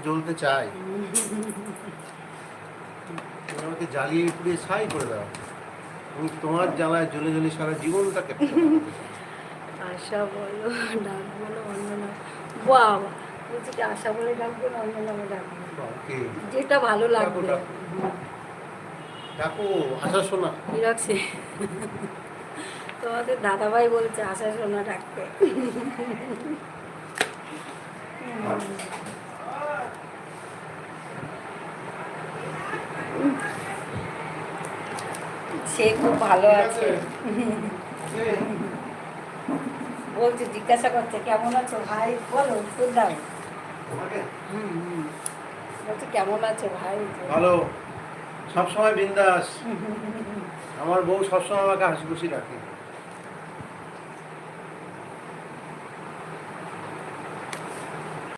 জ্বলতে চাই, তুমি আমাকে জ্বালিয়ে পুড়িয়ে ছাই করে দাও। আমি তোমার জ্বালায় জ্বলে জ্বলে সারা জীবনটা কেটে আশা বলো, ডাক বলো, অন্য নাম। বাবা বলছি কি আশা বলে ডাকবো না অন্য নামে ডাকবো? যেটা ভালো লাগবে। ডাকো আশা শোনা। কি রাখছে? তোমাদের দাদাভাই বলছে আশা শোনা ডাকতে। সে খুব ভালো আছে। বলছে, জিজ্ঞাসা করছে কেমন আছো ভাই, বলো উত্তর দাও। বলছে কেমন আছো ভাই? ভালো, সবসময় বিন্দাস। আমার বউ সবসময় আমাকে হাসি খুশি রাখে।